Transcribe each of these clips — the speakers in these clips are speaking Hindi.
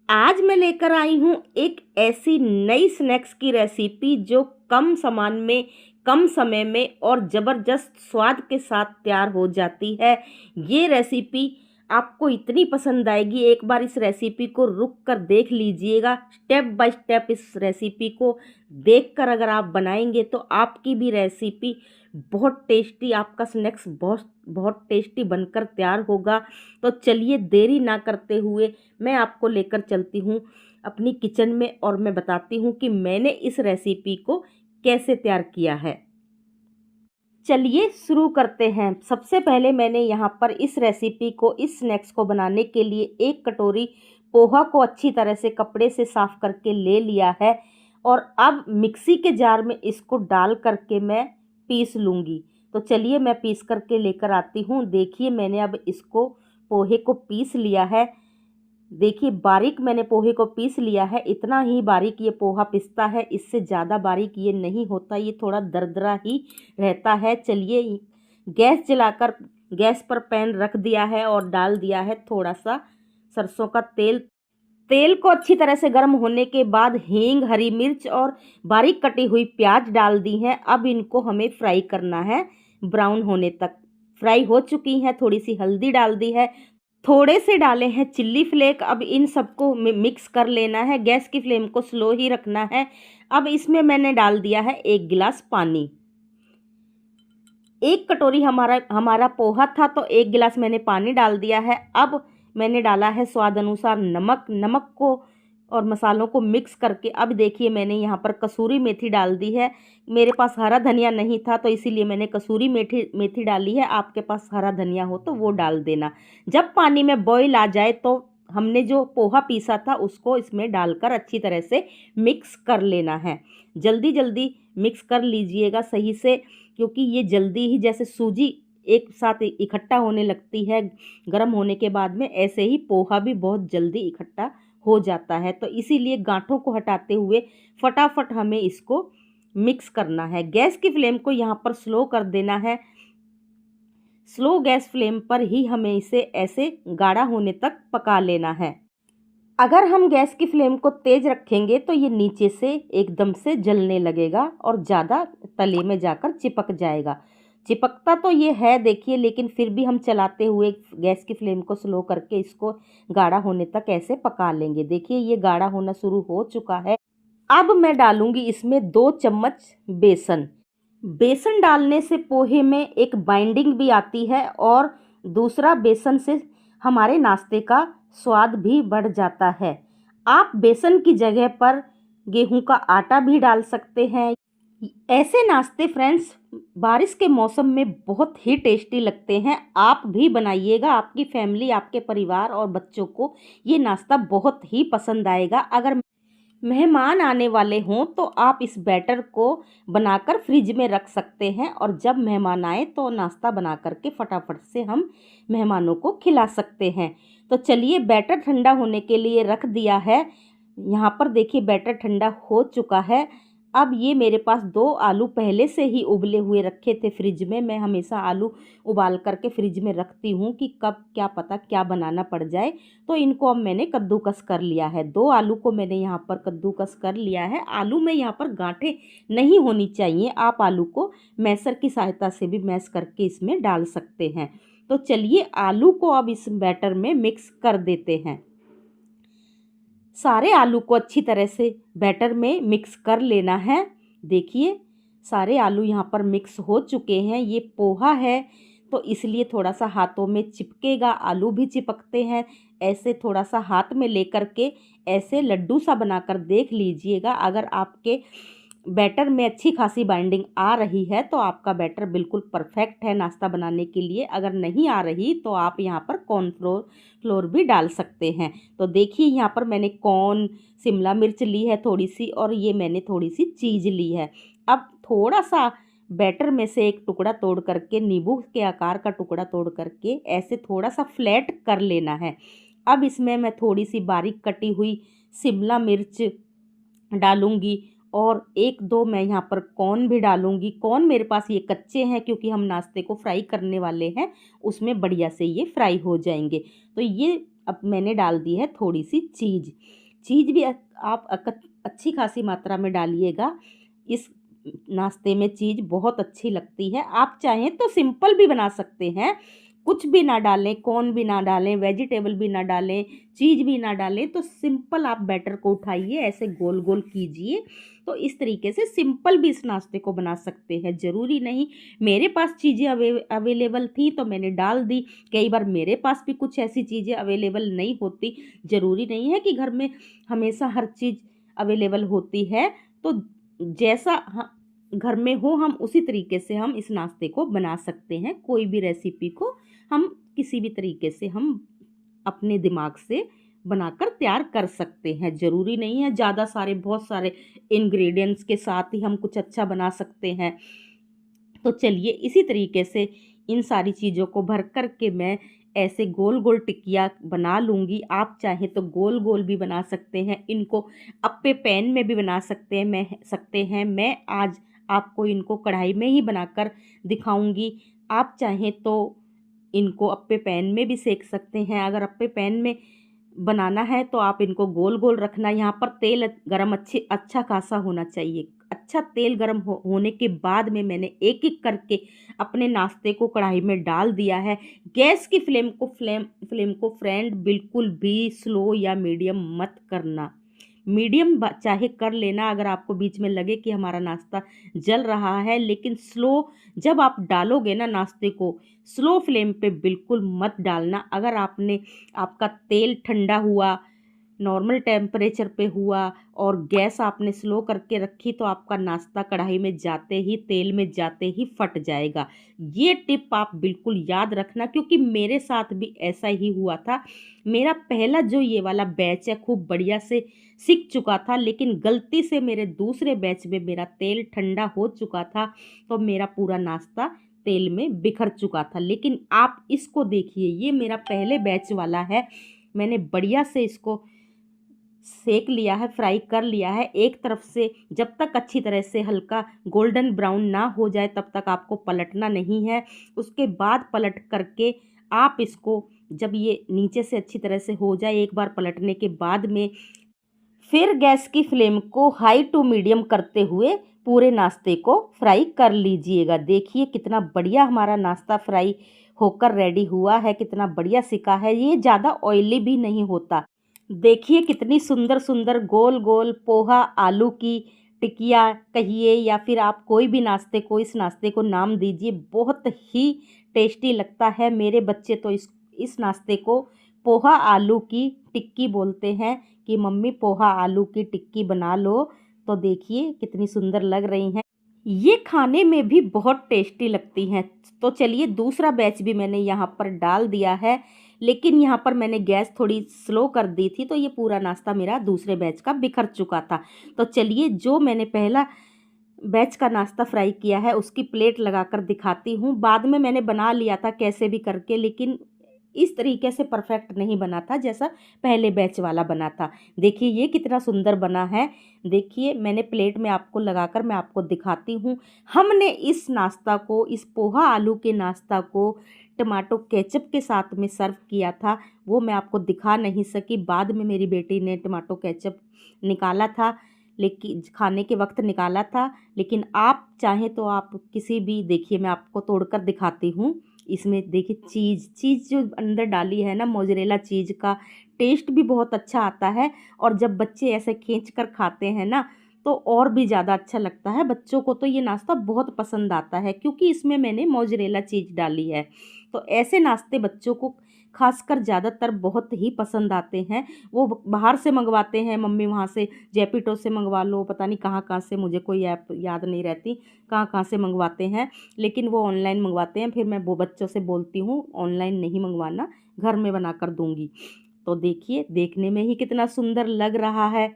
आज मैं लेकर आई हूँ एक ऐसी नई स्नैक्स की रेसिपी जो कम सामान में, कम समय में और ज़बरदस्त स्वाद के साथ तैयार हो जाती है। ये रेसिपी आपको इतनी पसंद आएगी, एक बार इस रेसिपी को रुक कर देख लीजिएगा। स्टेप बाय स्टेप इस रेसिपी को देखकर अगर आप बनाएंगे तो आपकी भी रेसिपी बहुत टेस्टी, आपका स्नैक्स बहुत बहुत टेस्टी बनकर तैयार होगा। तो चलिए देरी ना करते हुए मैं आपको लेकर चलती हूँ अपनी किचन में और मैं बताती हूँ कि मैंने इस रेसिपी को कैसे तैयार किया है। चलिए शुरू करते हैं। सबसे पहले मैंने यहाँ पर इस रेसिपी को, इस स्नैक्स को बनाने के लिए एक कटोरी पोहा को अच्छी तरह से कपड़े से साफ करके ले लिया है और अब मिक्सी के जार में इसको डाल करके मैं पीस लूँगी। तो चलिए मैं पीस करके लेकर आती हूँ। देखिए मैंने अब इसको, पोहे को पीस लिया है। देखिए बारीक मैंने पोहे को पीस लिया है। इतना ही बारीक ये पोहा पिसता है, इससे ज़्यादा बारीक ये नहीं होता, ये थोड़ा दरदरा ही रहता है। चलिए गैस जलाकर गैस पर पैन रख दिया है और डाल दिया है थोड़ा सा सरसों का तेल। तेल को अच्छी तरह से गर्म होने के बाद हींग, हरी मिर्च और बारीक कटी हुई प्याज डाल दी हैं। अब इनको हमें फ्राई करना है ब्राउन होने तक। फ्राई हो चुकी हैं, थोड़ी सी हल्दी डाल दी है, थोड़े से डाले हैं चिल्ली फ्लेक। अब इन सबको मिक्स कर लेना है। गैस की फ्लेम को स्लो ही रखना है। अब इसमें मैंने डाल दिया है 1 गिलास पानी। 1 कटोरी हमारा पोहा था तो 1 गिलास मैंने पानी डाल दिया है। अब मैंने डाला है स्वाद अनुसार नमक। नमक को और मसालों को मिक्स करके अब देखिए मैंने यहाँ पर कसूरी मेथी डाल दी है। मेरे पास हरा धनिया नहीं था तो इसीलिए मैंने कसूरी मेथी डाली है। आपके पास हरा धनिया हो तो वो डाल देना। जब पानी में बॉईल आ जाए तो हमने जो पोहा पीसा था उसको इसमें डालकर अच्छी तरह से मिक्स कर लेना है। जल्दी जल्दी मिक्स कर लीजिएगा सही से, क्योंकि ये जल्दी ही, जैसे सूजी एक साथ इकट्ठा होने लगती है गर्म होने के बाद में, ऐसे ही पोहा भी बहुत जल्दी इकट्ठा हो जाता है। तो इसीलिए गांठों को हटाते हुए फटाफट हमें इसको मिक्स करना है। गैस की फ्लेम को यहाँ पर स्लो कर देना है। स्लो गैस फ्लेम पर ही हमें इसे ऐसे गाढ़ा होने तक पका लेना है। अगर हम गैस की फ्लेम को तेज रखेंगे तो ये नीचे से एकदम से जलने लगेगा और ज़्यादा तले में जाकर चिपक जाएगा। चिपकता तो ये है देखिए, लेकिन फिर भी हम चलाते हुए गैस की फ्लेम को स्लो करके इसको गाढ़ा होने तक ऐसे पका लेंगे। देखिए ये गाढ़ा होना शुरू हो चुका है। अब मैं डालूंगी इसमें 2 चम्मच बेसन। बेसन डालने से पोहे में एक बाइंडिंग भी आती है और दूसरा, बेसन से हमारे नाश्ते का स्वाद भी बढ़ जाता है। आप बेसन की जगह पर गेहूं का आटा भी डाल सकते हैं। ऐसे नाश्ते फ्रेंड्स बारिश के मौसम में बहुत ही टेस्टी लगते हैं। आप भी बनाइएगा, आपकी फैमिली, आपके परिवार और बच्चों को ये नाश्ता बहुत ही पसंद आएगा। अगर मेहमान आने वाले हों तो आप इस बैटर को बनाकर फ्रिज में रख सकते हैं और जब मेहमान आए तो नाश्ता बना करके फटाफट से हम मेहमानों को खिला सकते हैं। तो चलिए बैटर ठंडा होने के लिए रख दिया है। यहाँ पर देखिए बैटर ठंडा हो चुका है। अब ये मेरे पास 2 आलू पहले से ही उबले हुए रखे थे फ्रिज में। मैं हमेशा आलू उबाल करके फ्रिज में रखती हूँ कि कब क्या पता क्या बनाना पड़ जाए। तो इनको अब मैंने कद्दूकस कर लिया है। 2 आलू को मैंने यहाँ पर कद्दूकस कर लिया है। आलू में यहाँ पर गांठें नहीं होनी चाहिए। आप आलू को मैसर की सहायता से भी मैश करके इसमें डाल सकते हैं। तो चलिए आलू को अब इस बैटर में मिक्स कर देते हैं। सारे आलू को अच्छी तरह से बैटर में मिक्स कर लेना है। देखिए सारे आलू यहाँ पर मिक्स हो चुके हैं। ये पोहा है तो इसलिए थोड़ा सा हाथों में चिपकेगा, आलू भी चिपकते हैं। ऐसे थोड़ा सा हाथ में लेकर के ऐसे लड्डू सा बनाकर देख लीजिएगा। अगर आपके बैटर में अच्छी खासी बाइंडिंग आ रही है तो आपका बैटर बिल्कुल परफेक्ट है नाश्ता बनाने के लिए। अगर नहीं आ रही तो आप यहाँ पर कॉर्नफ्लोर भी डाल सकते हैं। तो देखिए यहाँ पर मैंने कॉर्न, शिमला मिर्च ली है थोड़ी सी, और ये मैंने थोड़ी सी चीज़ ली है। अब थोड़ा सा बैटर में से एक टुकड़ा तोड़ करके, नींबू के आकार का टुकड़ा तोड़ करके ऐसे थोड़ा सा फ्लैट कर लेना है। अब इसमें मैं थोड़ी सी बारीक कटी हुई शिमला मिर्च डालूंगी और 1-2 मैं यहाँ पर कॉर्न भी डालूंगी। कॉर्न मेरे पास ये कच्चे हैं क्योंकि हम नाश्ते को फ्राई करने वाले हैं, उसमें बढ़िया से ये फ्राई हो जाएंगे। तो ये अब मैंने डाल दी है थोड़ी सी चीज़। चीज़ भी आप अच्छी खासी मात्रा में डालिएगा। इस नाश्ते में चीज़ बहुत अच्छी लगती है। आप चाहें तो सिंपल भी बना सकते हैं, कुछ भी ना डालें, कॉर्न भी ना डालें, वेजिटेबल भी ना डालें, चीज़ भी ना डालें, तो सिंपल आप बैटर को उठाइए, ऐसे गोल गोल कीजिए। तो इस तरीके से सिंपल भी इस नाश्ते को बना सकते हैं। ज़रूरी नहीं, मेरे पास चीज़ें अवेलेबल थी तो मैंने डाल दी। कई बार मेरे पास भी कुछ ऐसी चीज़ें अवेलेबल नहीं होती। ज़रूरी नहीं है कि घर में हमेशा हर चीज़ अवेलेबल होती है। तो जैसा घर में हो हम उसी तरीके से हम इस नाश्ते को बना सकते हैं। कोई भी रेसिपी को हम किसी भी तरीके से हम अपने दिमाग से बनाकर तैयार कर सकते हैं। ज़रूरी नहीं है ज़्यादा सारे बहुत सारे इंग्रेडिएंट्स के साथ ही हम कुछ अच्छा बना सकते हैं। तो चलिए इसी तरीके से इन सारी चीज़ों को भर कर के मैं ऐसे गोल गोल टिक्कियाँ बना लूँगी। आप चाहें तो गोल गोल भी बना सकते हैं, इनको अप्पे पैन में भी बना सकते हैं। मैं आज आपको इनको कढ़ाई में ही बनाकर दिखाऊंगी। आप चाहें तो इनको अप्पे पैन में भी सेक सकते हैं। अगर अप्पे पैन में बनाना है तो आप इनको गोल गोल रखना। यहाँ पर तेल गरम अच्छा खासा होना चाहिए। अच्छा तेल गरम होने के बाद में मैंने एक एक करके अपने नाश्ते को कढ़ाई में डाल दिया है। गैस की फ्लेम को फ्रेंड बिल्कुल भी स्लो या मीडियम मत करना। मीडियम चाहे कर लेना अगर आपको बीच में लगे कि हमारा नाश्ता जल रहा है, लेकिन स्लो जब आप डालोगे ना नाश्ते को, स्लो फ्लेम पे बिल्कुल मत डालना। अगर आपका तेल ठंडा हुआ, नॉर्मल टेम्परेचर पे हुआ और गैस आपने स्लो करके रखी तो आपका नाश्ता कढ़ाई में जाते ही, तेल में जाते ही फट जाएगा। ये टिप आप बिल्कुल याद रखना, क्योंकि मेरे साथ भी ऐसा ही हुआ था। मेरा पहला जो ये वाला बैच है खूब बढ़िया से सिक चुका था, लेकिन गलती से मेरे दूसरे बैच में मेरा तेल ठंडा हो चुका था तो मेरा पूरा नाश्ता तेल में बिखर चुका था। लेकिन आप इसको देखिए, ये मेरा पहले बैच वाला है। मैंने बढ़िया से इसको सेक लिया है, फ्राई कर लिया है। एक तरफ से जब तक अच्छी तरह से हल्का गोल्डन ब्राउन ना हो जाए तब तक आपको पलटना नहीं है। उसके बाद पलट करके आप इसको, जब ये नीचे से अच्छी तरह से हो जाए, एक बार पलटने के बाद में फिर गैस की फ्लेम को हाई टू मीडियम करते हुए पूरे नाश्ते को फ्राई कर लीजिएगा। देखिए कितना बढ़िया हमारा नाश्ता फ्राई होकर रेडी हुआ है, कितना बढ़िया सिका है। ये ज़्यादा ऑयली भी नहीं होता। देखिए कितनी सुंदर सुंदर गोल गोल पोहा आलू की टिकिया कहिए या फिर आप कोई भी नाश्ते को, इस नाश्ते को नाम दीजिए, बहुत ही टेस्टी लगता है। मेरे बच्चे तो इस नाश्ते को पोहा आलू की टिक्की बोलते हैं कि मम्मी पोहा आलू की टिक्की बना लो। तो देखिए कितनी सुंदर लग रही हैं। ये खाने में भी बहुत टेस्टी लगती हैं। तो चलिए दूसरा बैच भी मैंने यहाँ पर डाल दिया है, लेकिन यहाँ पर मैंने गैस थोड़ी स्लो कर दी थी तो ये पूरा नाश्ता मेरा दूसरे बैच का बिखर चुका था। तो चलिए जो मैंने पहला बैच का नाश्ता फ्राई किया है उसकी प्लेट लगाकर दिखाती हूँ। बाद में मैंने बना लिया था कैसे भी करके, लेकिन इस तरीके से परफेक्ट नहीं बना था जैसा पहले बैच वाला बना था। देखिए ये कितना सुंदर बना है। देखिए मैंने प्लेट में आपको लगाकर मैं आपको दिखाती हूँ। हमने इस नाश्ता को, इस पोहा आलू के नाश्ता को टमाटो केचप के साथ में सर्व किया था। वो मैं आपको दिखा नहीं सकी, बाद में मेरी बेटी ने टमाटो केचप निकाला था, लेकिन खाने के वक्त निकाला था। लेकिन आप चाहें तो आप किसी भी, देखिए मैं आपको तोड़कर दिखाती हूँ। इसमें देखिए चीज़ जो अंदर डाली है ना, मोज़रेला चीज़ का टेस्ट भी बहुत अच्छा आता है। और जब बच्चे ऐसे खींच कर खाते हैं ना तो और भी ज़्यादा अच्छा लगता है। बच्चों को तो ये नाश्ता बहुत पसंद आता है क्योंकि इसमें मैंने मोज़रेला चीज़ डाली है। तो ऐसे नाश्ते बच्चों को खासकर ज़्यादातर बहुत ही पसंद आते हैं। वो बाहर से मंगवाते हैं, मम्मी वहाँ से जैपिटो से मंगवा लो, पता नहीं कहाँ कहाँ से, मुझे कोई ऐप याद नहीं रहती कहाँ कहाँ से मंगवाते हैं, लेकिन वो ऑनलाइन मंगवाते हैं। फिर मैं वो बच्चों से बोलती हूँ ऑनलाइन नहीं मंगवाना, घर में बना कर दूँगी। तो देखिए देखने में ही कितना सुंदर लग रहा है।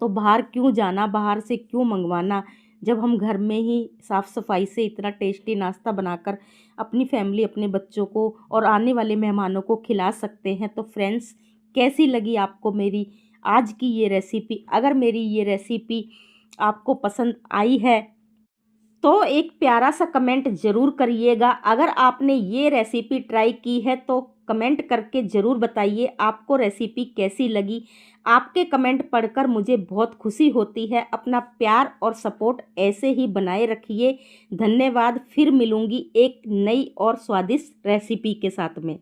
तो बाहर क्यों जाना, बाहर से क्यों मंगवाना, जब हम घर में ही साफ़ सफाई से इतना टेस्टी नाश्ता बनाकर अपनी फैमिली, अपने बच्चों को और आने वाले मेहमानों को खिला सकते हैं। तो फ्रेंड्स कैसी लगी आपको मेरी आज की ये रेसिपी? अगर मेरी ये रेसिपी आपको पसंद आई है तो एक प्यारा सा कमेंट ज़रूर करिएगा। अगर आपने ये रेसिपी ट्राई की है तो कमेंट करके ज़रूर बताइए आपको रेसिपी कैसी लगी। आपके कमेंट पढ़कर मुझे बहुत खुशी होती है। अपना प्यार और सपोर्ट ऐसे ही बनाए रखिए। धन्यवाद। फिर मिलूँगी एक नई और स्वादिष्ट रेसिपी के साथ में।